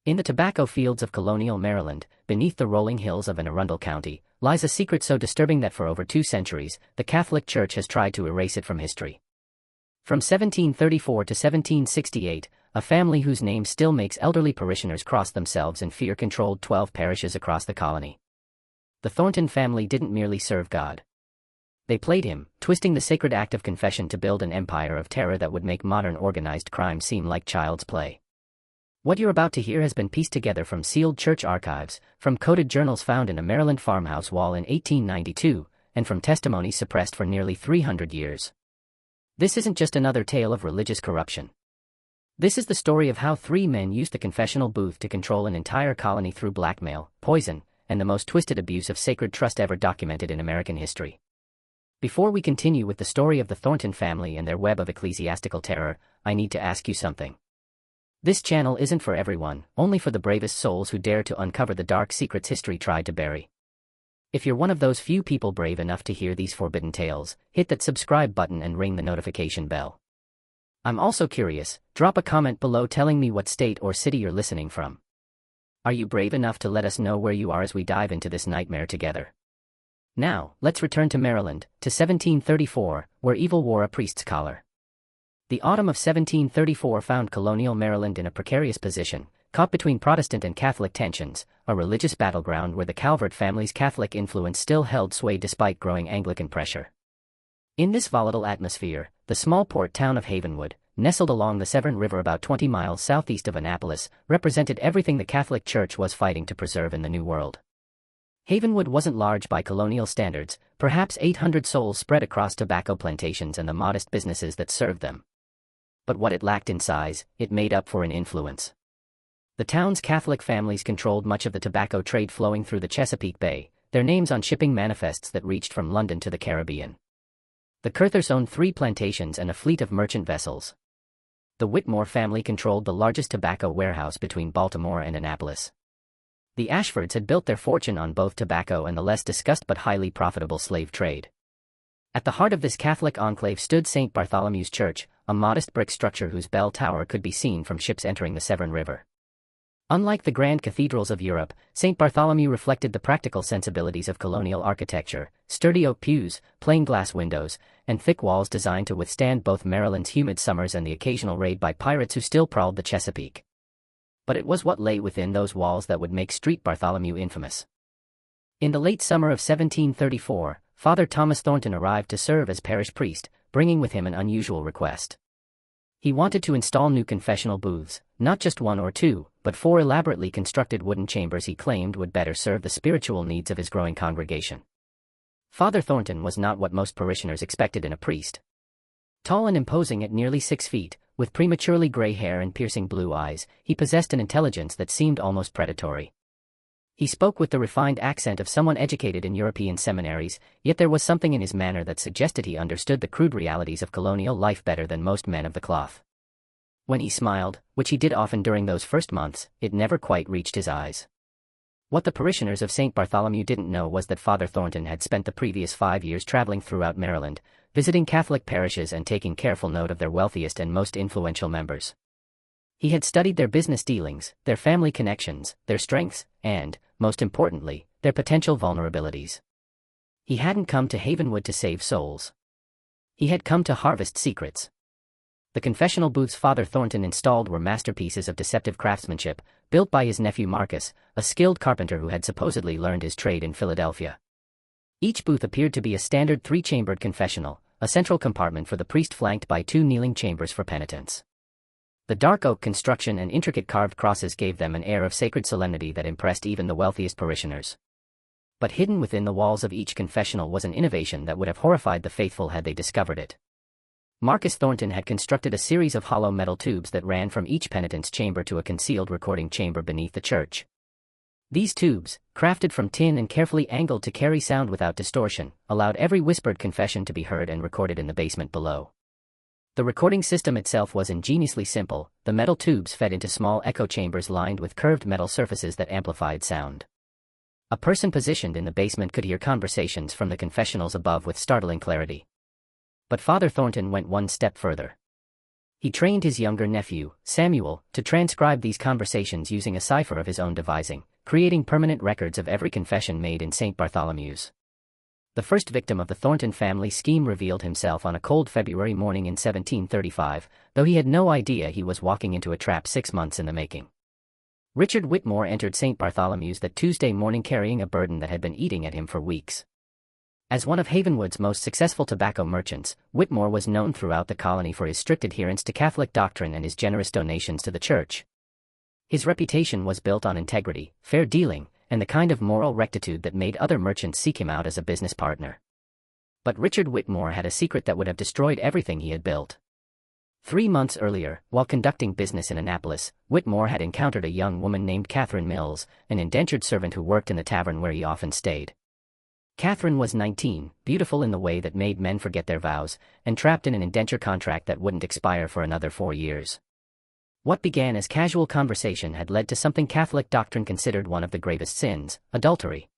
In the tobacco fields of Colonial Maryland, beneath the rolling hills of Anne Arundel County, lies a secret so disturbing that for over 2 centuries, the Catholic Church has tried to erase it from history. From 1734 to 1768, a family whose name still makes elderly parishioners cross themselves in fear controlled 12 parishes across the colony. The Thornton family didn't merely serve God. They played him, twisting the sacred act of confession to build an empire of terror that would make modern organized crime seem like child's play. What you're about to hear has been pieced together from sealed church archives, from coded journals found in a Maryland farmhouse wall in 1892, and from testimonies suppressed for nearly 300 years. This isn't just another tale of religious corruption. This is the story of how 3 men used the confessional booth to control an entire colony through blackmail, poison, and the most twisted abuse of sacred trust ever documented in American history. Before we continue with the story of the Thornton family and their web of ecclesiastical terror, I need to ask you something. This channel isn't for everyone, only for the bravest souls who dare to uncover the dark secrets history tried to bury. If you're one of those few people brave enough to hear these forbidden tales, hit that subscribe button and ring the notification bell. I'm also curious, drop a comment below telling me what state or city you're listening from. Are you brave enough to let us know where you are as we dive into this nightmare together? Now, let's return to Maryland, to 1734, where evil wore a priest's collar. The autumn of 1734 found Colonial Maryland in a precarious position, caught between Protestant and Catholic tensions, a religious battleground where the Calvert family's Catholic influence still held sway despite growing Anglican pressure. In this volatile atmosphere, the small port town of Havenwood, nestled along the Severn River about 20 miles southeast of Annapolis, represented everything the Catholic Church was fighting to preserve in the New World. Havenwood wasn't large by colonial standards, perhaps 800 souls spread across tobacco plantations and the modest businesses that served them. But what it lacked in size, it made up for in influence. The town's Catholic families controlled much of the tobacco trade flowing through the Chesapeake Bay, their names on shipping manifests that reached from London to the Caribbean. The Curthers owned 3 plantations and a fleet of merchant vessels. The Whitmore family controlled the largest tobacco warehouse between Baltimore and Annapolis. The Ashfords had built their fortune on both tobacco and the less discussed but highly profitable slave trade. At the heart of this Catholic enclave stood St. Bartholomew's Church, a modest brick structure whose bell tower could be seen from ships entering the Severn River. Unlike the grand cathedrals of Europe, St. Bartholomew reflected the practical sensibilities of colonial architecture, sturdy oak pews, plain glass windows, and thick walls designed to withstand both Maryland's humid summers and the occasional raid by pirates who still prowled the Chesapeake. But it was what lay within those walls that would make Street Bartholomew infamous. In the late summer of 1734, Father Thomas Thornton arrived to serve as parish priest, bringing with him an unusual request. He wanted to install new confessional booths, not just 1 or 2, but 4 elaborately constructed wooden chambers he claimed would better serve the spiritual needs of his growing congregation. Father Thornton was not what most parishioners expected in a priest. Tall and imposing at nearly 6 feet, with prematurely gray hair and piercing blue eyes, he possessed an intelligence that seemed almost predatory. He spoke with the refined accent of someone educated in European seminaries, yet there was something in his manner that suggested he understood the crude realities of colonial life better than most men of the cloth. When he smiled, which he did often during those first months, it never quite reached his eyes. What the parishioners of St. Bartholomew didn't know was that Father Thornton had spent the previous 5 years traveling throughout Maryland, visiting Catholic parishes and taking careful note of their wealthiest and most influential members. He had studied their business dealings, their family connections, their strengths, and, most importantly, their potential vulnerabilities. He hadn't come to Havenwood to save souls. He had come to harvest secrets. The confessional booths Father Thornton installed were masterpieces of deceptive craftsmanship, built by his nephew Marcus, a skilled carpenter who had supposedly learned his trade in Philadelphia. Each booth appeared to be a standard 3-chambered confessional, a central compartment for the priest flanked by 2 kneeling chambers for penitents. The dark oak construction and intricate carved crosses gave them an air of sacred solemnity that impressed even the wealthiest parishioners. But hidden within the walls of each confessional was an innovation that would have horrified the faithful had they discovered it. Marcus Thornton had constructed a series of hollow metal tubes that ran from each penitent's chamber to a concealed recording chamber beneath the church. These tubes, crafted from tin and carefully angled to carry sound without distortion, allowed every whispered confession to be heard and recorded in the basement below. The recording system itself was ingeniously simple. The metal tubes fed into small echo chambers lined with curved metal surfaces that amplified sound. A person positioned in the basement could hear conversations from the confessionals above with startling clarity. But Father Thornton went one step further. He trained his younger nephew, Samuel, to transcribe these conversations using a cipher of his own devising, creating permanent records of every confession made in St. Bartholomew's. The first victim of the Thornton family scheme revealed himself on a cold February morning in 1735, though he had no idea he was walking into a trap 6 months in the making. Richard Whitmore entered St. Bartholomew's that Tuesday morning carrying a burden that had been eating at him for weeks. As one of Havenwood's most successful tobacco merchants, Whitmore was known throughout the colony for his strict adherence to Catholic doctrine and his generous donations to the church. His reputation was built on integrity, fair dealing, and the kind of moral rectitude that made other merchants seek him out as a business partner. But Richard Whitmore had a secret that would have destroyed everything he had built. 3 months earlier, while conducting business in Annapolis, Whitmore had encountered a young woman named Catherine Mills, an indentured servant who worked in the tavern where he often stayed. Catherine was 19, beautiful in the way that made men forget their vows, and trapped in an indenture contract that wouldn't expire for another 4 years. What began as casual conversation had led to something Catholic doctrine considered one of the gravest sins, adultery.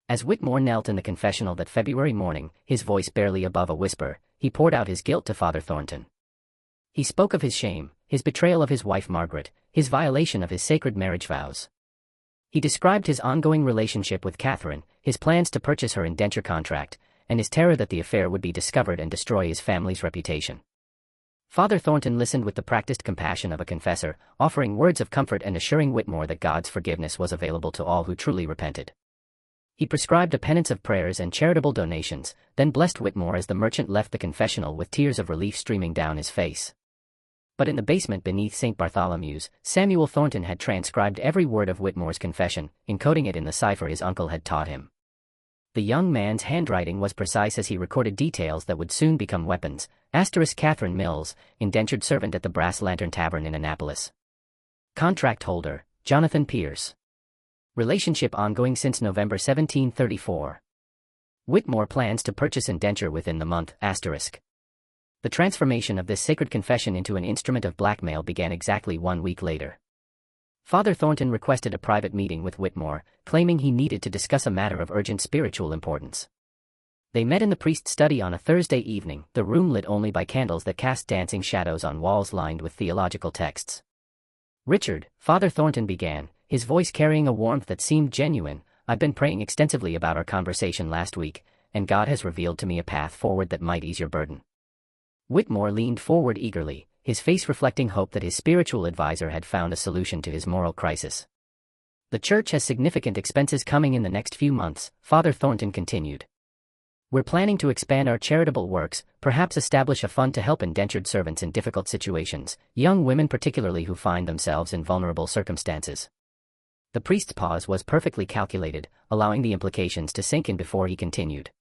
As Whitmore knelt in the confessional that February morning, his voice barely above a whisper, he poured out his guilt to Father Thornton. He spoke of his shame, his betrayal of his wife Margaret, his violation of his sacred marriage vows. He described his ongoing relationship with Catherine, his plans to purchase her indenture contract, and his terror that the affair would be discovered and destroy his family's reputation. Father Thornton listened with the practiced compassion of a confessor, offering words of comfort and assuring Whitmore that God's forgiveness was available to all who truly repented. He prescribed a penance of prayers and charitable donations, then blessed Whitmore as the merchant left the confessional with tears of relief streaming down his face. But in the basement beneath St. Bartholomew's, Samuel Thornton had transcribed every word of Whitmore's confession, encoding it in the cipher his uncle had taught him. The young man's handwriting was precise as he recorded details that would soon become weapons. Catherine Mills, indentured servant at the Brass Lantern Tavern in Annapolis. Contract holder, Jonathan Pierce. Relationship ongoing since November 1734. Whitmore plans to purchase indenture within the month, *. The transformation of this sacred confession into an instrument of blackmail began exactly 1 week later. Father Thornton requested a private meeting with Whitmore, claiming he needed to discuss a matter of urgent spiritual importance. They met in the priest's study on a Thursday evening, the room lit only by candles that cast dancing shadows on walls lined with theological texts. "Richard," Father Thornton began, his voice carrying a warmth that seemed genuine, "I've been praying extensively about our conversation last week, and God has revealed to me a path forward that might ease your burden." Whitmore leaned forward eagerly, his face reflecting hope that his spiritual advisor had found a solution to his moral crisis. "The church has significant expenses coming in the next few months," Father Thornton continued. "We're planning to expand our charitable works, perhaps establish a fund to help indentured servants in difficult situations, young women particularly who find themselves in vulnerable circumstances." The priest's pause was perfectly calculated, allowing the implications to sink in before he continued.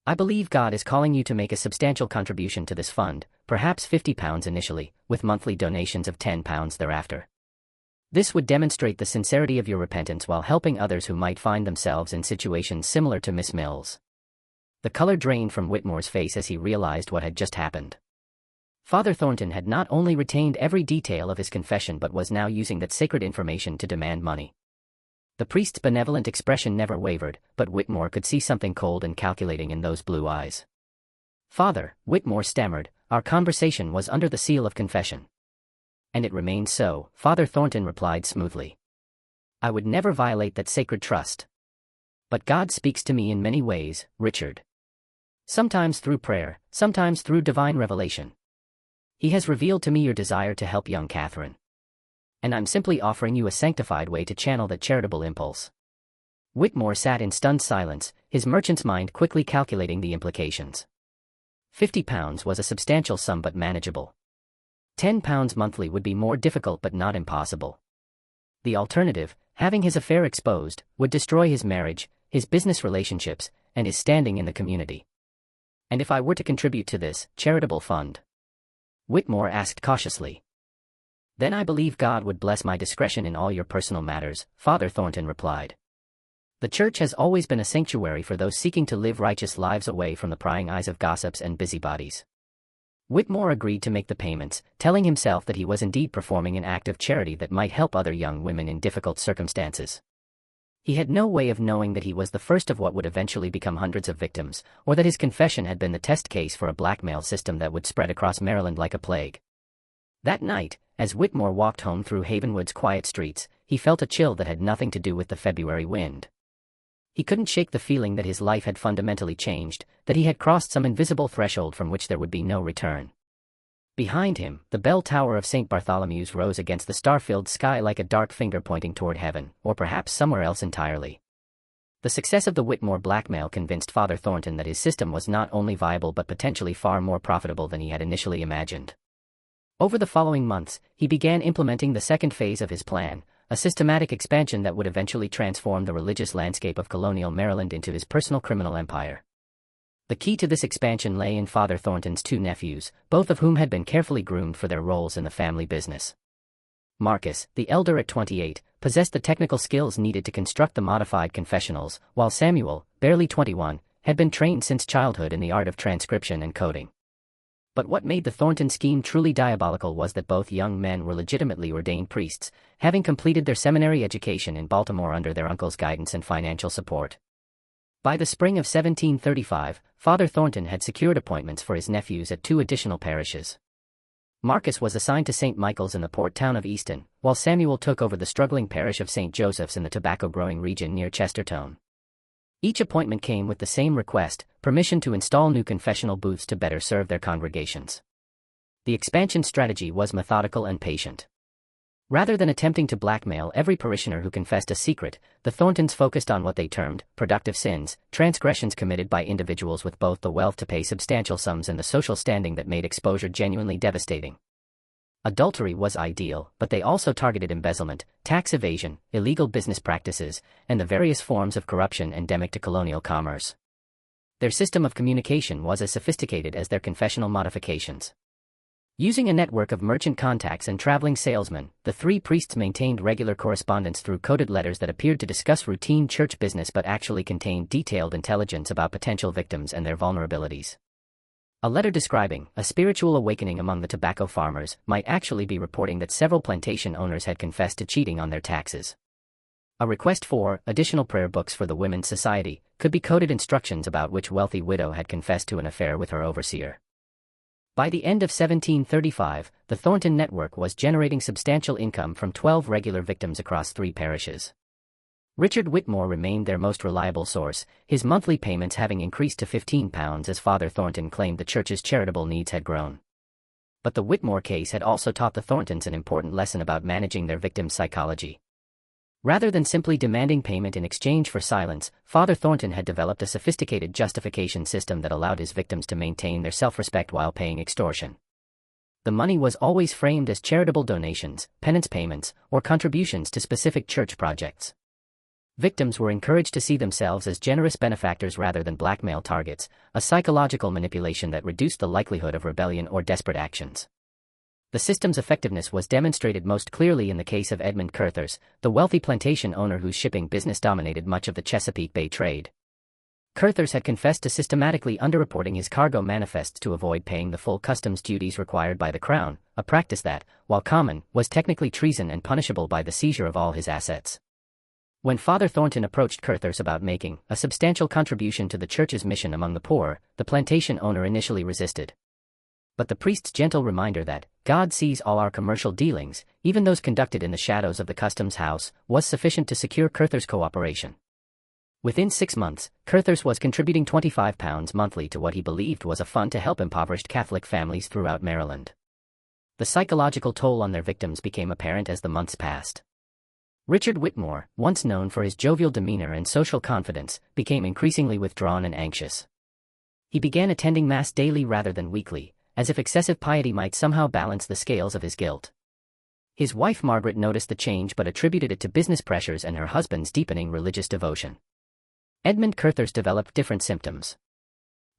"I believe God is calling you to make a substantial contribution to this fund, perhaps £50 initially, with monthly donations of £10 thereafter. This would demonstrate the sincerity of your repentance while helping others who might find themselves in situations similar to Miss Mills." The color drained from Whitmore's face as he realized what had just happened. Father Thornton had not only retained every detail of his confession but was now using that sacred information to demand money. The priest's benevolent expression never wavered, but Whitmore could see something cold and calculating in those blue eyes. "Father," Whitmore stammered, "our conversation was under the seal of confession." "And it remains so," Father Thornton replied smoothly. "I would never violate that sacred trust. But God speaks to me in many ways, Richard. Sometimes through prayer, sometimes through divine revelation. He has revealed to me your desire to help young Catherine. And I'm simply offering you a sanctified way to channel that charitable impulse." Whitmore sat in stunned silence, his merchant's mind quickly calculating the implications. £50 was a substantial sum but manageable. £10 monthly would be more difficult but not impossible. The alternative, having his affair exposed, would destroy his marriage, his business relationships, and his standing in the community. "And if I were to contribute to this charitable fund?" Whitmore asked cautiously. "Then I believe God would bless my discretion in all your personal matters," Father Thornton replied. "The church has always been a sanctuary for those seeking to live righteous lives away from the prying eyes of gossips and busybodies." Whitmore agreed to make the payments, telling himself that he was indeed performing an act of charity that might help other young women in difficult circumstances. He had no way of knowing that he was the first of what would eventually become hundreds of victims, or that his confession had been the test case for a blackmail system that would spread across Maryland like a plague. That night, as Whitmore walked home through Havenwood's quiet streets, he felt a chill that had nothing to do with the February wind. He couldn't shake the feeling that his life had fundamentally changed, that he had crossed some invisible threshold from which there would be no return. Behind him, the bell tower of St. Bartholomew's rose against the star-filled sky like a dark finger pointing toward heaven, or perhaps somewhere else entirely. The success of the Whitmore blackmail convinced Father Thornton that his system was not only viable but potentially far more profitable than he had initially imagined. Over the following months, he began implementing the second phase of his plan, a systematic expansion that would eventually transform the religious landscape of colonial Maryland into his personal criminal empire. The key to this expansion lay in Father Thornton's two nephews, both of whom had been carefully groomed for their roles in the family business. Marcus, the elder at 28, possessed the technical skills needed to construct the modified confessionals, while Samuel, barely 21, had been trained since childhood in the art of transcription and coding. But what made the Thornton scheme truly diabolical was that both young men were legitimately ordained priests, having completed their seminary education in Baltimore under their uncle's guidance and financial support. By the spring of 1735, Father Thornton had secured appointments for his nephews at two additional parishes. Marcus was assigned to St. Michael's in the port town of Easton, while Samuel took over the struggling parish of St. Joseph's in the tobacco-growing region near Chestertown. Each appointment came with the same request: permission to install new confessional booths to better serve their congregations. The expansion strategy was methodical and patient. Rather than attempting to blackmail every parishioner who confessed a secret, the Thorntons focused on what they termed productive sins, transgressions committed by individuals with both the wealth to pay substantial sums and the social standing that made exposure genuinely devastating. Adultery was ideal, but they also targeted embezzlement, tax evasion, illegal business practices, and the various forms of corruption endemic to colonial commerce. Their system of communication was as sophisticated as their confessional modifications. Using a network of merchant contacts and traveling salesmen, the three priests maintained regular correspondence through coded letters that appeared to discuss routine church business but actually contained detailed intelligence about potential victims and their vulnerabilities. A letter describing a spiritual awakening among the tobacco farmers might actually be reporting that several plantation owners had confessed to cheating on their taxes. A request for additional prayer books for the Women's Society could be coded instructions about which wealthy widow had confessed to an affair with her overseer. By the end of 1735, the Thornton network was generating substantial income from 12 regular victims across 3 parishes. Richard Whitmore remained their most reliable source, his monthly payments having increased to £15 as Father Thornton claimed the church's charitable needs had grown. But the Whitmore case had also taught the Thorntons an important lesson about managing their victims' psychology. Rather than simply demanding payment in exchange for silence, Father Thornton had developed a sophisticated justification system that allowed his victims to maintain their self-respect while paying extortion. The money was always framed as charitable donations, penance payments, or contributions to specific church projects. Victims were encouraged to see themselves as generous benefactors rather than blackmail targets, a psychological manipulation that reduced the likelihood of rebellion or desperate actions. The system's effectiveness was demonstrated most clearly in the case of Edmund Curthers, the wealthy plantation owner whose shipping business dominated much of the Chesapeake Bay trade. Curthers had confessed to systematically underreporting his cargo manifests to avoid paying the full customs duties required by the Crown, a practice that, while common, was technically treason and punishable by the seizure of all his assets. When Father Thornton approached Curthers about making a substantial contribution to the church's mission among the poor, the plantation owner initially resisted. But the priest's gentle reminder that God sees all our commercial dealings, even those conducted in the shadows of the customs house, was sufficient to secure Curthers' cooperation. Within 6 months, Curthers was contributing £25 monthly to what he believed was a fund to help impoverished Catholic families throughout Maryland. The psychological toll on their victims became apparent as the months passed. Richard Whitmore, once known for his jovial demeanor and social confidence, became increasingly withdrawn and anxious. He began attending Mass daily rather than weekly, as if excessive piety might somehow balance the scales of his guilt. His wife Margaret noticed the change but attributed it to business pressures and her husband's deepening religious devotion. Edmund Curthers developed different symptoms.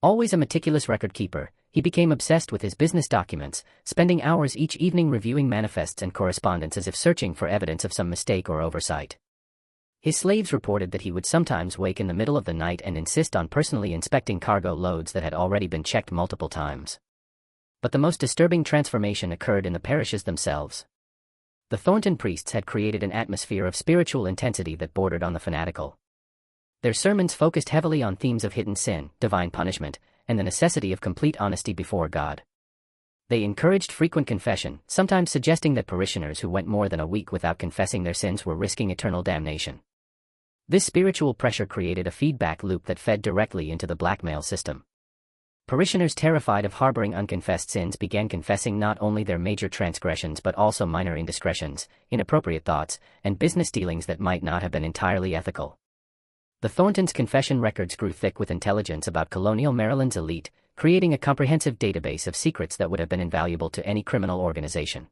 Always a meticulous record keeper, he became obsessed with his business documents, spending hours each evening reviewing manifests and correspondence as if searching for evidence of some mistake or oversight. His slaves reported that he would sometimes wake in the middle of the night and insist on personally inspecting cargo loads that had already been checked multiple times. But the most disturbing transformation occurred in the parishes themselves. The Thornton priests had created an atmosphere of spiritual intensity that bordered on the fanatical. Their sermons focused heavily on themes of hidden sin, divine punishment, and the necessity of complete honesty before God. They encouraged frequent confession, sometimes suggesting that parishioners who went more than a week without confessing their sins were risking eternal damnation. This spiritual pressure created a feedback loop that fed directly into the blackmail system. Parishioners terrified of harboring unconfessed sins began confessing not only their major transgressions but also minor indiscretions, inappropriate thoughts, and business dealings that might not have been entirely ethical. The Thorntons' confession records grew thick with intelligence about colonial Maryland's elite, creating a comprehensive database of secrets that would have been invaluable to any criminal organization.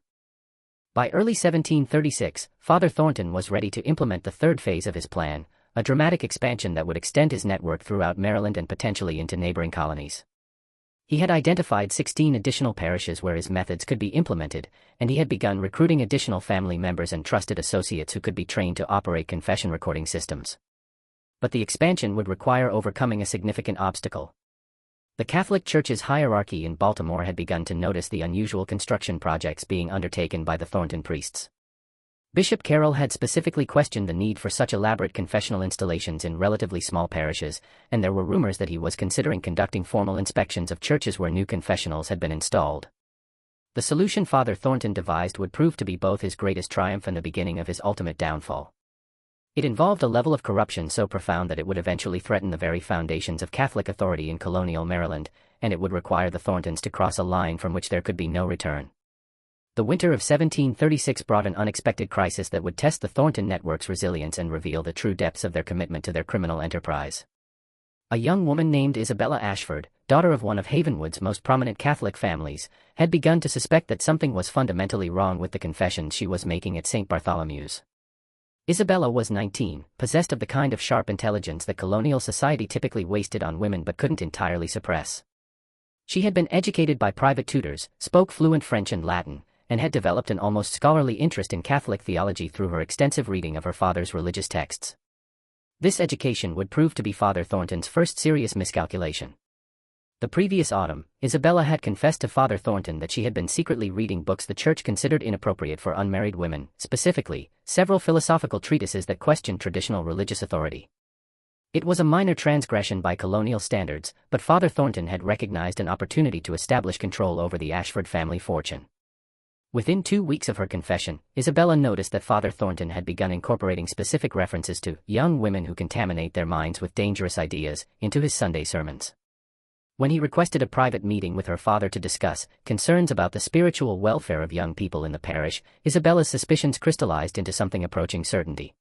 By early 1736, Father Thornton was ready to implement the third phase of his plan, a dramatic expansion that would extend his network throughout Maryland and potentially into neighboring colonies. He had identified 16 additional parishes where his methods could be implemented, and he had begun recruiting additional family members and trusted associates who could be trained to operate confession recording systems. But the expansion would require overcoming a significant obstacle. The Catholic Church's hierarchy in Baltimore had begun to notice the unusual construction projects being undertaken by the Thornton priests. Bishop Carroll had specifically questioned the need for such elaborate confessional installations in relatively small parishes, and there were rumors that he was considering conducting formal inspections of churches where new confessionals had been installed. The solution Father Thornton devised would prove to be both his greatest triumph and the beginning of his ultimate downfall. It involved a level of corruption so profound that it would eventually threaten the very foundations of Catholic authority in colonial Maryland, and it would require the Thorntons to cross a line from which there could be no return. The winter of 1736 brought an unexpected crisis that would test the Thornton network's resilience and reveal the true depths of their commitment to their criminal enterprise. A young woman named Isabella Ashford, daughter of one of Havenwood's most prominent Catholic families, had begun to suspect that something was fundamentally wrong with the confessions she was making at St. Bartholomew's. Isabella was 19, possessed of the kind of sharp intelligence that colonial society typically wasted on women but couldn't entirely suppress. She had been educated by private tutors, spoke fluent French and Latin, and had developed an almost scholarly interest in Catholic theology through her extensive reading of her father's religious texts. This education would prove to be Father Thornton's first serious miscalculation. The previous autumn, Isabella had confessed to Father Thornton that she had been secretly reading books the church considered inappropriate for unmarried women, specifically, several philosophical treatises that questioned traditional religious authority. It was a minor transgression by colonial standards, but Father Thornton had recognized an opportunity to establish control over the Ashford family fortune. Within 2 weeks of her confession, Isabella noticed that Father Thornton had begun incorporating specific references to young women who contaminate their minds with dangerous ideas into his Sunday sermons. When he requested a private meeting with her father to discuss concerns about the spiritual welfare of young people in the parish, Isabella's suspicions crystallized into something approaching certainty.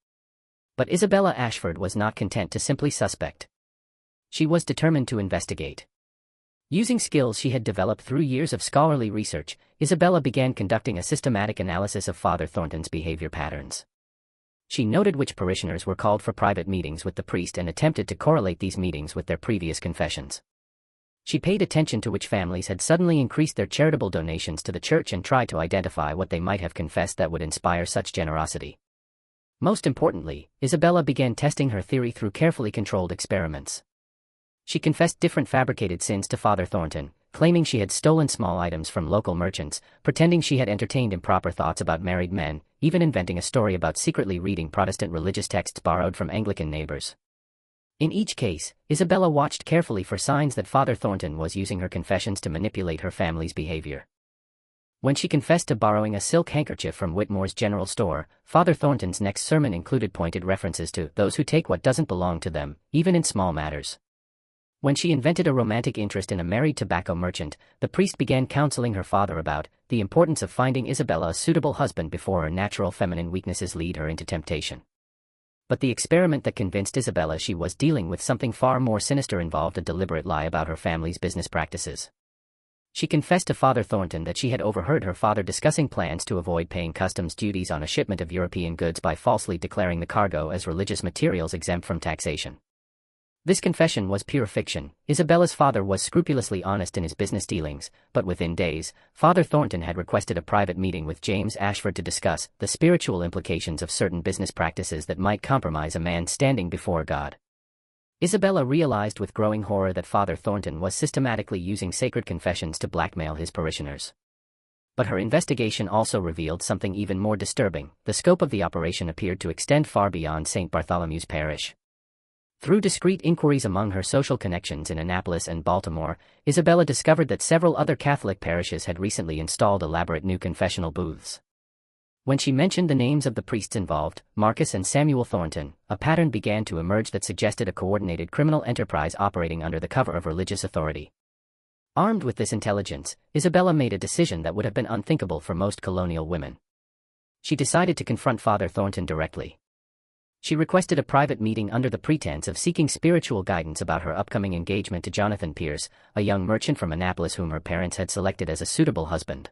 But Isabella Ashford was not content to simply suspect. She was determined to investigate. Using skills she had developed through years of scholarly research, Isabella began conducting a systematic analysis of Father Thornton's behavior patterns. She noted which parishioners were called for private meetings with the priest and attempted to correlate these meetings with their previous confessions. She paid attention to which families had suddenly increased their charitable donations to the church and tried to identify what they might have confessed that would inspire such generosity. Most importantly, Isabella began testing her theory through carefully controlled experiments. She confessed different fabricated sins to Father Thornton, claiming she had stolen small items from local merchants, pretending she had entertained improper thoughts about married men, even inventing a story about secretly reading Protestant religious texts borrowed from Anglican neighbors. In each case, Isabella watched carefully for signs that Father Thornton was using her confessions to manipulate her family's behavior. When she confessed to borrowing a silk handkerchief from Whitmore's general store, Father Thornton's next sermon included pointed references to those who take what doesn't belong to them, even in small matters. When she invented a romantic interest in a married tobacco merchant, the priest began counseling her father about the importance of finding Isabella a suitable husband before her natural feminine weaknesses lead her into temptation. But the experiment that convinced Isabella she was dealing with something far more sinister involved a deliberate lie about her family's business practices. She confessed to Father Thornton that she had overheard her father discussing plans to avoid paying customs duties on a shipment of European goods by falsely declaring the cargo as religious materials exempt from taxation. This confession was pure fiction. Isabella's father was scrupulously honest in his business dealings, but within days, Father Thornton had requested a private meeting with James Ashford to discuss the spiritual implications of certain business practices that might compromise a man standing before God. Isabella realized with growing horror that Father Thornton was systematically using sacred confessions to blackmail his parishioners. But her investigation also revealed something even more disturbing. The scope of the operation appeared to extend far beyond St. Bartholomew's parish. Through discreet inquiries among her social connections in Annapolis and Baltimore, Isabella discovered that several other Catholic parishes had recently installed elaborate new confessional booths. When she mentioned the names of the priests involved, Marcus and Samuel Thornton, a pattern began to emerge that suggested a coordinated criminal enterprise operating under the cover of religious authority. Armed with this intelligence, Isabella made a decision that would have been unthinkable for most colonial women. She decided to confront Father Thornton directly. She requested a private meeting under the pretense of seeking spiritual guidance about her upcoming engagement to Jonathan Pierce, a young merchant from Annapolis whom her parents had selected as a suitable husband.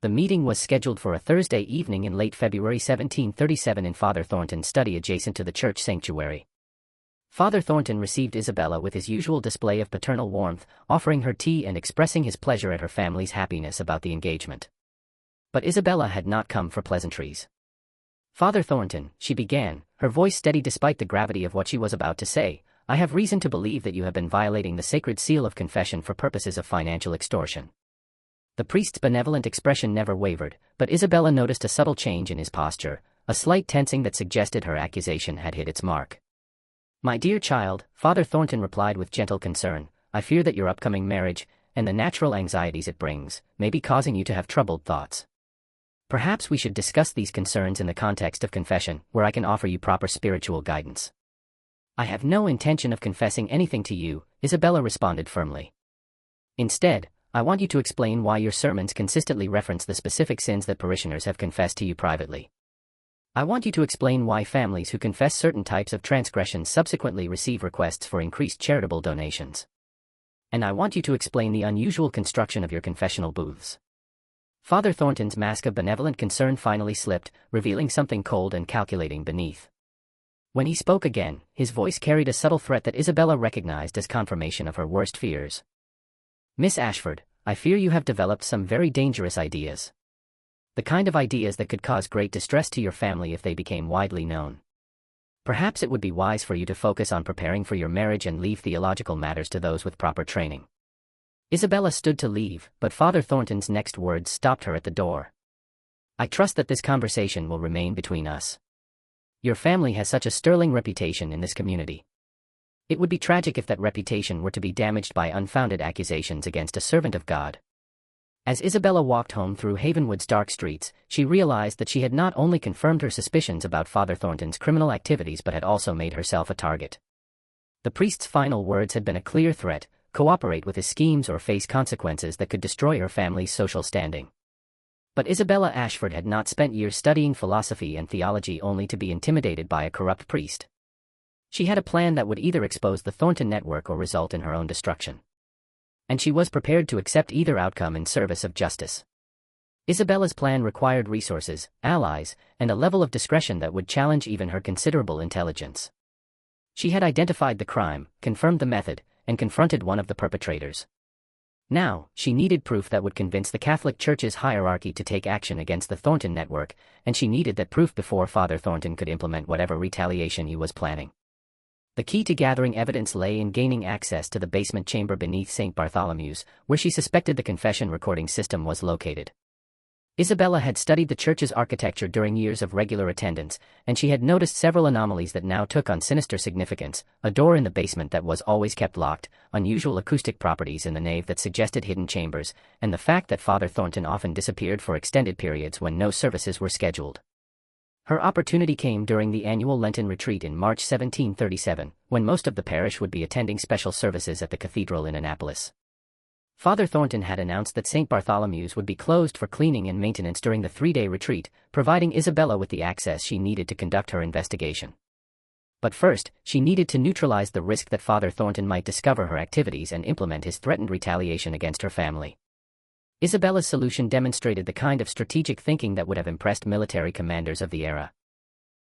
The meeting was scheduled for a Thursday evening in late February 1737 in Father Thornton's study adjacent to the church sanctuary. Father Thornton received Isabella with his usual display of paternal warmth, offering her tea and expressing his pleasure at her family's happiness about the engagement. But Isabella had not come for pleasantries. "Father Thornton," she began, her voice steady despite the gravity of what she was about to say, "I have reason to believe that you have been violating the sacred seal of confession for purposes of financial extortion." The priest's benevolent expression never wavered, but Isabella noticed a subtle change in his posture, a slight tensing that suggested her accusation had hit its mark. "My dear child," Father Thornton replied with gentle concern, "I fear that your upcoming marriage, and the natural anxieties it brings, may be causing you to have troubled thoughts. Perhaps we should discuss these concerns in the context of confession, where I can offer you proper spiritual guidance." "I have no intention of confessing anything to you," Isabella responded firmly. "Instead, I want you to explain why your sermons consistently reference the specific sins that parishioners have confessed to you privately. I want you to explain why families who confess certain types of transgressions subsequently receive requests for increased charitable donations. And I want you to explain the unusual construction of your confessional booths." Father Thornton's mask of benevolent concern finally slipped, revealing something cold and calculating beneath. When he spoke again, his voice carried a subtle threat that Isabella recognized as confirmation of her worst fears. "Miss Ashford, I fear you have developed some very dangerous ideas. The kind of ideas that could cause great distress to your family if they became widely known. Perhaps it would be wise for you to focus on preparing for your marriage and leave theological matters to those with proper training." Isabella stood to leave, but Father Thornton's next words stopped her at the door. "I trust that this conversation will remain between us. Your family has such a sterling reputation in this community. It would be tragic if that reputation were to be damaged by unfounded accusations against a servant of God." As Isabella walked home through Havenwood's dark streets, she realized that she had not only confirmed her suspicions about Father Thornton's criminal activities but had also made herself a target. The priest's final words had been a clear threat: cooperate with his schemes or face consequences that could destroy her family's social standing. But Isabella Ashford had not spent years studying philosophy and theology only to be intimidated by a corrupt priest. She had a plan that would either expose the Thornton network or result in her own destruction. And she was prepared to accept either outcome in service of justice. Isabella's plan required resources, allies, and a level of discretion that would challenge even her considerable intelligence. She had identified the crime, confirmed the method, and confronted one of the perpetrators. Now, she needed proof that would convince the Catholic Church's hierarchy to take action against the Thornton network, and she needed that proof before Father Thornton could implement whatever retaliation he was planning. The key to gathering evidence lay in gaining access to the basement chamber beneath St. Bartholomew's, where she suspected the confession recording system was located. Isabella had studied the church's architecture during years of regular attendance, and she had noticed several anomalies that now took on sinister significance: a door in the basement that was always kept locked, unusual acoustic properties in the nave that suggested hidden chambers, and the fact that Father Thornton often disappeared for extended periods when no services were scheduled. Her opportunity came during the annual Lenten retreat in March 1737, when most of the parish would be attending special services at the cathedral in Annapolis. Father Thornton had announced that St. Bartholomew's would be closed for cleaning and maintenance during the 3-day retreat, providing Isabella with the access she needed to conduct her investigation. But first, she needed to neutralize the risk that Father Thornton might discover her activities and implement his threatened retaliation against her family. Isabella's solution demonstrated the kind of strategic thinking that would have impressed military commanders of the era.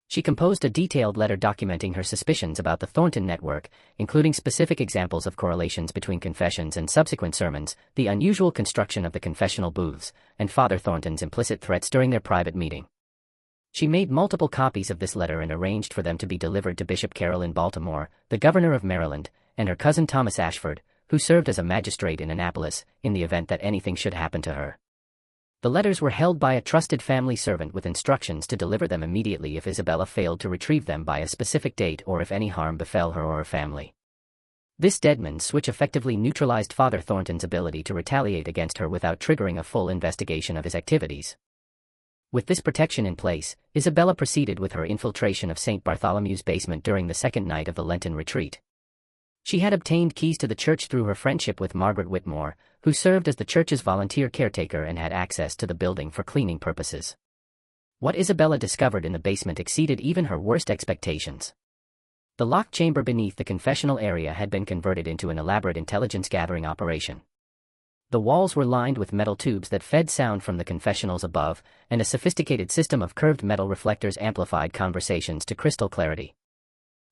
She composed a detailed letter documenting her suspicions about the Thornton network, including specific examples of correlations between confessions and subsequent sermons, the unusual construction of the confessional booths, and Father Thornton's implicit threats during their private meeting. She made multiple copies of this letter and arranged for them to be delivered to Bishop Carroll in Baltimore, the governor of Maryland, and her cousin Thomas Ashford, who served as a magistrate in Annapolis, in the event that anything should happen to her. The letters were held by a trusted family servant with instructions to deliver them immediately if Isabella failed to retrieve them by a specific date or if any harm befell her or her family. This deadman switch effectively neutralized Father Thornton's ability to retaliate against her without triggering a full investigation of his activities. With this protection in place, Isabella proceeded with her infiltration of St. Bartholomew's basement during the second night of the Lenten retreat. She had obtained keys to the church through her friendship with Margaret Whitmore, who served as the church's volunteer caretaker and had access to the building for cleaning purposes. What Isabella discovered in the basement exceeded even her worst expectations. The locked chamber beneath the confessional area had been converted into an elaborate intelligence-gathering operation. The walls were lined with metal tubes that fed sound from the confessionals above, and a sophisticated system of curved metal reflectors amplified conversations to crystal clarity.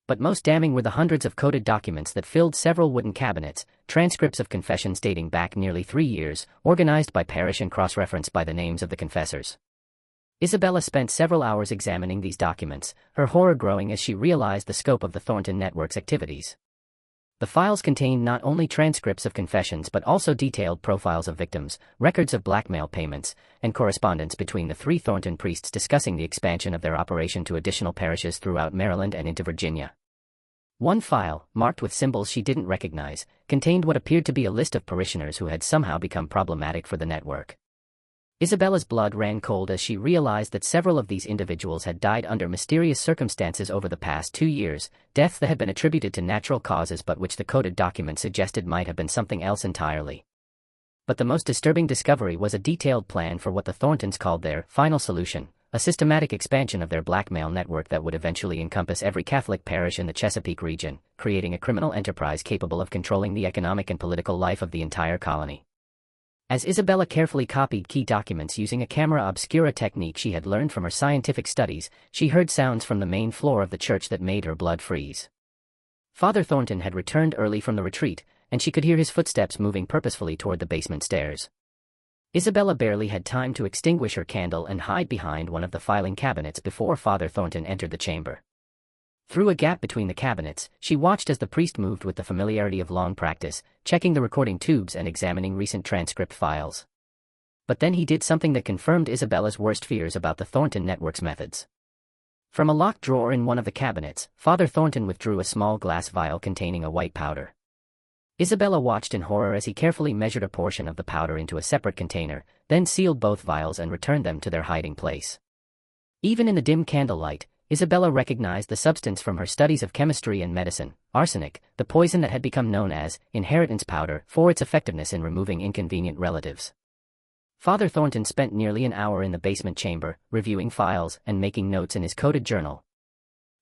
But most damning were the hundreds of coded documents that filled several wooden cabinets, transcripts of confessions dating back nearly 3 years, organized by parish and cross-referenced by the names of the confessors. Isabella spent several hours examining these documents, her horror growing as she realized the scope of the Thornton network's activities. The files contained not only transcripts of confessions but also detailed profiles of victims, records of blackmail payments, and correspondence between the 3 Thornton priests discussing the expansion of their operation to additional parishes throughout Maryland and into Virginia. One file, marked with symbols she didn't recognize, contained what appeared to be a list of parishioners who had somehow become problematic for the network. Isabella's blood ran cold as she realized that several of these individuals had died under mysterious circumstances over the past 2 years, deaths that had been attributed to natural causes but which the coded document suggested might have been something else entirely. But the most disturbing discovery was a detailed plan for what the Thorntons called their final solution, a systematic expansion of their blackmail network that would eventually encompass every Catholic parish in the Chesapeake region, creating a criminal enterprise capable of controlling the economic and political life of the entire colony. As Isabella carefully copied key documents using a camera obscura technique she had learned from her scientific studies, she heard sounds from the main floor of the church that made her blood freeze. Father Thornton had returned early from the retreat, and she could hear his footsteps moving purposefully toward the basement stairs. Isabella barely had time to extinguish her candle and hide behind one of the filing cabinets before Father Thornton entered the chamber. Through a gap between the cabinets, she watched as the priest moved with the familiarity of long practice, checking the recording tubes and examining recent transcript files. But then he did something that confirmed Isabella's worst fears about the Thornton network's methods. From a locked drawer in one of the cabinets, Father Thornton withdrew a small glass vial containing a white powder. Isabella watched in horror as he carefully measured a portion of the powder into a separate container, then sealed both vials and returned them to their hiding place. Even in the dim candlelight, Isabella recognized the substance from her studies of chemistry and medicine, arsenic, the poison that had become known as inheritance powder for its effectiveness in removing inconvenient relatives. Father Thornton spent nearly an hour in the basement chamber, reviewing files and making notes in his coded journal.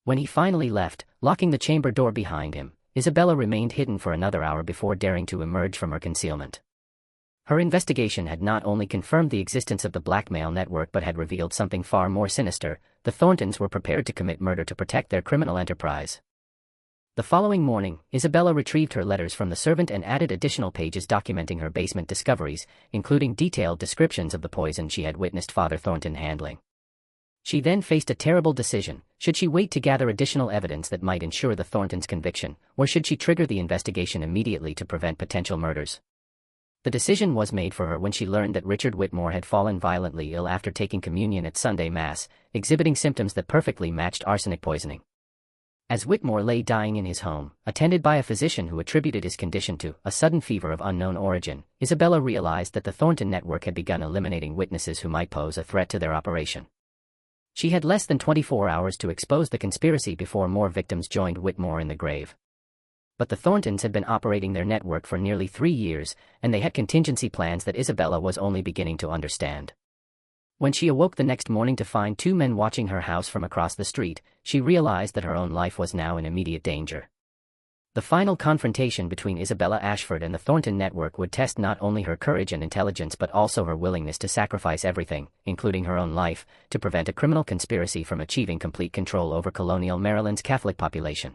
When he finally left, locking the chamber door behind him, Isabella remained hidden for another hour before daring to emerge from her concealment. Her investigation had not only confirmed the existence of the blackmail network but had revealed something far more sinister: the Thorntons were prepared to commit murder to protect their criminal enterprise. The following morning, Isabella retrieved her letters from the servant and added additional pages documenting her basement discoveries, including detailed descriptions of the poison she had witnessed Father Thornton handling. She then faced a terrible decision: should she wait to gather additional evidence that might ensure the Thorntons' conviction, or should she trigger the investigation immediately to prevent potential murders? The decision was made for her when she learned that Richard Whitmore had fallen violently ill after taking communion at Sunday Mass, exhibiting symptoms that perfectly matched arsenic poisoning. As Whitmore lay dying in his home, attended by a physician who attributed his condition to a sudden fever of unknown origin, Isabella realized that the Thornton network had begun eliminating witnesses who might pose a threat to their operation. She had less than 24 hours to expose the conspiracy before more victims joined Whitmore in the grave. But the Thorntons had been operating their network for nearly 3 years, and they had contingency plans that Isabella was only beginning to understand. When she awoke the next morning to find 2 men watching her house from across the street, she realized that her own life was now in immediate danger. The final confrontation between Isabella Ashford and the Thornton network would test not only her courage and intelligence but also her willingness to sacrifice everything, including her own life, to prevent a criminal conspiracy from achieving complete control over Colonial Maryland's Catholic population.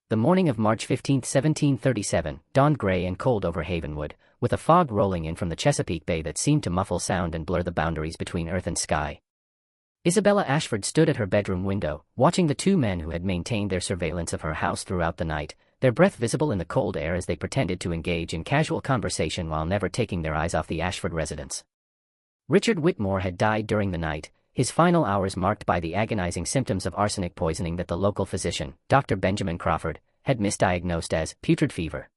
The morning of March 15, 1737, dawned gray and cold over Havenwood, with a fog rolling in from the Chesapeake Bay that seemed to muffle sound and blur the boundaries between earth and sky. Isabella Ashford stood at her bedroom window, watching the 2 men who had maintained their surveillance of her house throughout the night, their breath visible in the cold air as they pretended to engage in casual conversation while never taking their eyes off the Ashford residence. Richard Whitmore had died during the night, his final hours marked by the agonizing symptoms of arsenic poisoning that the local physician, Dr. Benjamin Crawford, had misdiagnosed as putrid fever.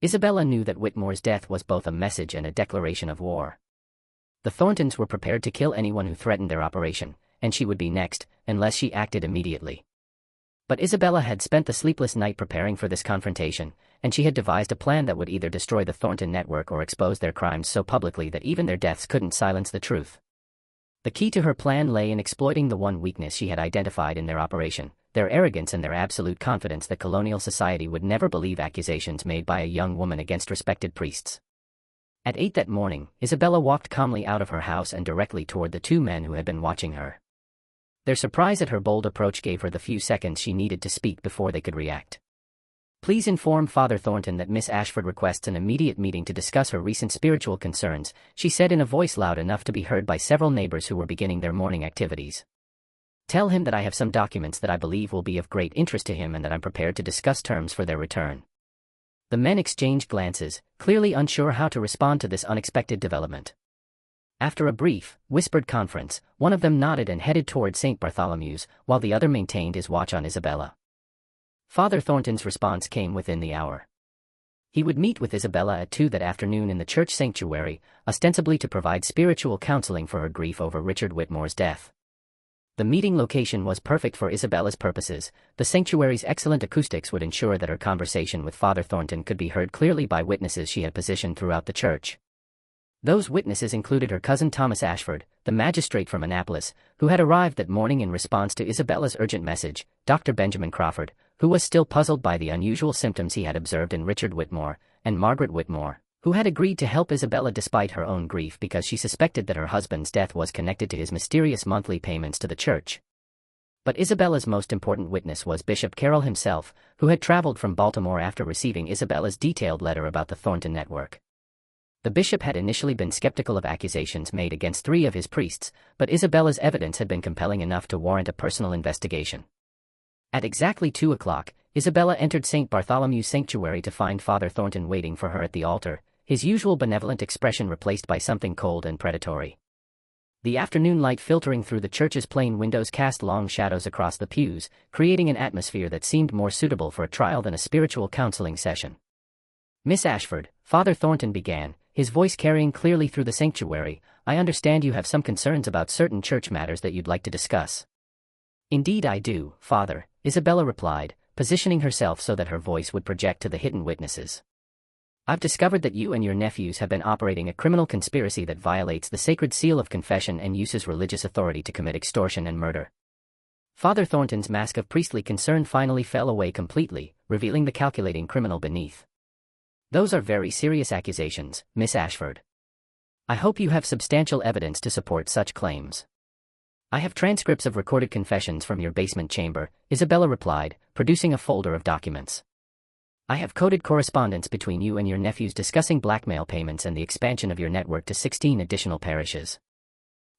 Isabella knew that Whitmore's death was both a message and a declaration of war. The Thorntons were prepared to kill anyone who threatened their operation, and she would be next, unless she acted immediately. But Isabella had spent the sleepless night preparing for this confrontation, and she had devised a plan that would either destroy the Thornton network or expose their crimes so publicly that even their deaths couldn't silence the truth. The key to her plan lay in exploiting the one weakness she had identified in their operation, their arrogance and their absolute confidence that colonial society would never believe accusations made by a young woman against respected priests. At 8 that morning, Isabella walked calmly out of her house and directly toward the two men who had been watching her. Their surprise at her bold approach gave her the few seconds she needed to speak before they could react. "Please inform Father Thornton that Miss Ashford requests an immediate meeting to discuss her recent spiritual concerns," she said in a voice loud enough to be heard by several neighbors who were beginning their morning activities. "Tell him that I have some documents that I believe will be of great interest to him and that I'm prepared to discuss terms for their return." The men exchanged glances, clearly unsure how to respond to this unexpected development. After a brief, whispered conference, one of them nodded and headed toward St. Bartholomew's, while the other maintained his watch on Isabella. Father Thornton's response came within the hour. He would meet with Isabella at 2 that afternoon in the church sanctuary, ostensibly to provide spiritual counseling for her grief over Richard Whitmore's death. The meeting location was perfect for Isabella's purposes. The sanctuary's excellent acoustics would ensure that her conversation with Father Thornton could be heard clearly by witnesses she had positioned throughout the church. Those witnesses included her cousin Thomas Ashford, the magistrate from Annapolis, who had arrived that morning in response to Isabella's urgent message, Dr. Benjamin Crawford, who was still puzzled by the unusual symptoms he had observed in Richard Whitmore, and Margaret Whitmore, who had agreed to help Isabella despite her own grief because she suspected that her husband's death was connected to his mysterious monthly payments to the church. But Isabella's most important witness was Bishop Carroll himself, who had traveled from Baltimore after receiving Isabella's detailed letter about the Thornton network. The bishop had initially been skeptical of accusations made against 3 of his priests, but Isabella's evidence had been compelling enough to warrant a personal investigation. At exactly 2 o'clock, Isabella entered St. Bartholomew's sanctuary to find Father Thornton waiting for her at the altar, his usual benevolent expression replaced by something cold and predatory. The afternoon light filtering through the church's plain windows cast long shadows across the pews, creating an atmosphere that seemed more suitable for a trial than a spiritual counseling session. "Miss Ashford," Father Thornton began, his voice carrying clearly through the sanctuary, "I understand you have some concerns about certain church matters that you'd like to discuss." "Indeed I do, Father," Isabella replied, positioning herself so that her voice would project to the hidden witnesses. "I've discovered that you and your nephews have been operating a criminal conspiracy that violates the sacred seal of confession and uses religious authority to commit extortion and murder." Father Thornton's mask of priestly concern finally fell away completely, revealing the calculating criminal beneath. "Those are very serious accusations, Miss Ashford. I hope you have substantial evidence to support such claims." "I have transcripts of recorded confessions from your basement chamber," Isabella replied, producing a folder of documents. "I have coded correspondence between you and your nephews discussing blackmail payments and the expansion of your network to 16 additional parishes.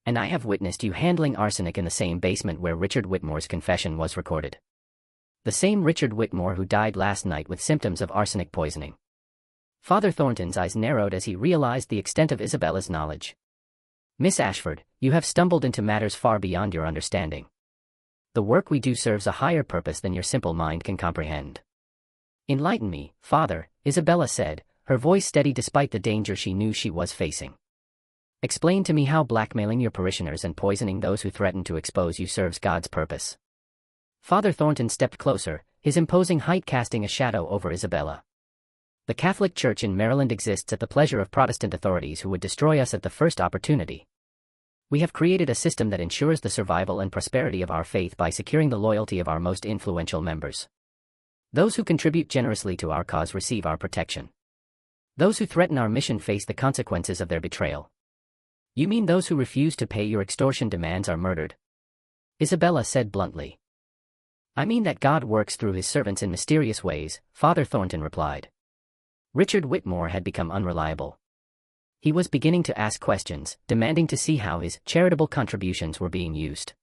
And I have witnessed you handling arsenic in the same basement where Richard Whitmore's confession was recorded. The same Richard Whitmore who died last night with symptoms of arsenic poisoning." Father Thornton's eyes narrowed as he realized the extent of Isabella's knowledge. "Miss Ashford, you have stumbled into matters far beyond your understanding. The work we do serves a higher purpose than your simple mind can comprehend." "Enlighten me, Father," Isabella said, her voice steady despite the danger she knew she was facing. "Explain to me how blackmailing your parishioners and poisoning those who threaten to expose you serves God's purpose." Father Thornton stepped closer, his imposing height casting a shadow over Isabella. "The Catholic Church in Maryland exists at the pleasure of Protestant authorities who would destroy us at the first opportunity. We have created a system that ensures the survival and prosperity of our faith by securing the loyalty of our most influential members. Those who contribute generously to our cause receive our protection. Those who threaten our mission face the consequences of their betrayal." "You mean those who refuse to pay your extortion demands are murdered?" Isabella said bluntly. "I mean that God works through his servants in mysterious ways," Father Thornton replied. Richard Whitmore had become unreliable. He was beginning to ask questions, demanding to see how his charitable contributions were being used.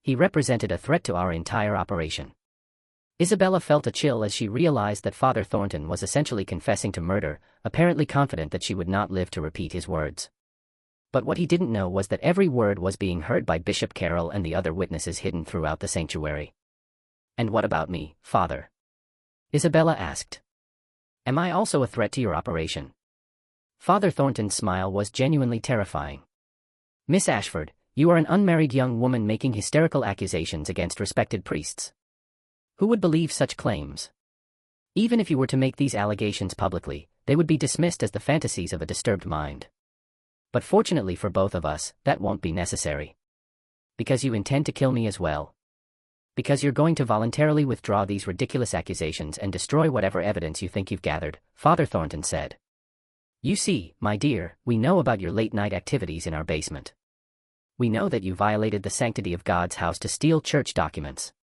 He represented a threat to our entire operation. Isabella felt a chill as she realized that Father Thornton was essentially confessing to murder, apparently confident that she would not live to repeat his words. But what he didn't know was that every word was being heard by Bishop Carroll and the other witnesses hidden throughout the sanctuary. "And what about me, Father?" Isabella asked. "Am I also a threat to your operation?" Father Thornton's smile was genuinely terrifying. "Miss Ashford, you are an unmarried young woman making hysterical accusations against respected priests. Who would believe such claims? Even if you were to make these allegations publicly, they would be dismissed as the fantasies of a disturbed mind. But fortunately for both of us, that won't be necessary. Because you intend to kill me as well. Because you're going to voluntarily withdraw these ridiculous accusations and destroy whatever evidence you think you've gathered," Father Thornton said. "You see, my dear, we know about your late-night activities in our basement. We know that you violated the sanctity of God's house to steal church documents.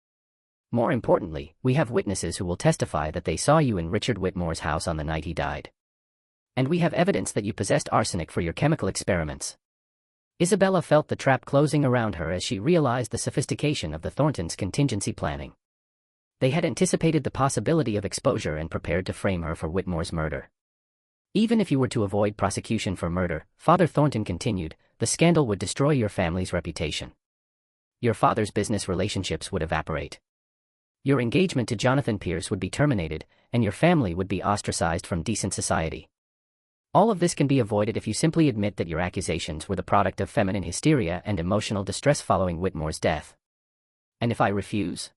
More importantly, we have witnesses who will testify that they saw you in Richard Whitmore's house on the night he died. And we have evidence that you possessed arsenic for your chemical experiments." Isabella felt the trap closing around her as she realized the sophistication of the Thorntons' contingency planning. They had anticipated the possibility of exposure and prepared to frame her for Whitmore's murder. "Even if you were to avoid prosecution for murder," Father Thornton continued, "the scandal would destroy your family's reputation. Your father's business relationships would evaporate. Your engagement to Jonathan Pierce would be terminated, and your family would be ostracized from decent society. All of this can be avoided if you simply admit that your accusations were the product of feminine hysteria and emotional distress following Whitmore's death." "And if I refuse?"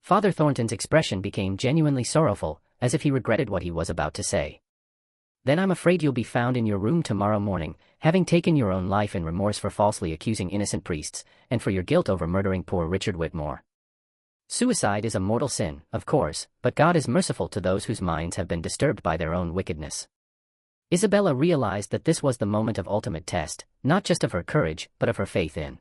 Father Thornton's expression became genuinely sorrowful, as if he regretted what he was about to say. "Then I'm afraid you'll be found in your room tomorrow morning, having taken your own life in remorse for falsely accusing innocent priests, and for your guilt over murdering poor Richard Whitmore. Suicide is a mortal sin, of course, but God is merciful to those whose minds have been disturbed by their own wickedness." Isabella realized that this was the moment of ultimate test, not just of her courage, but of her faith in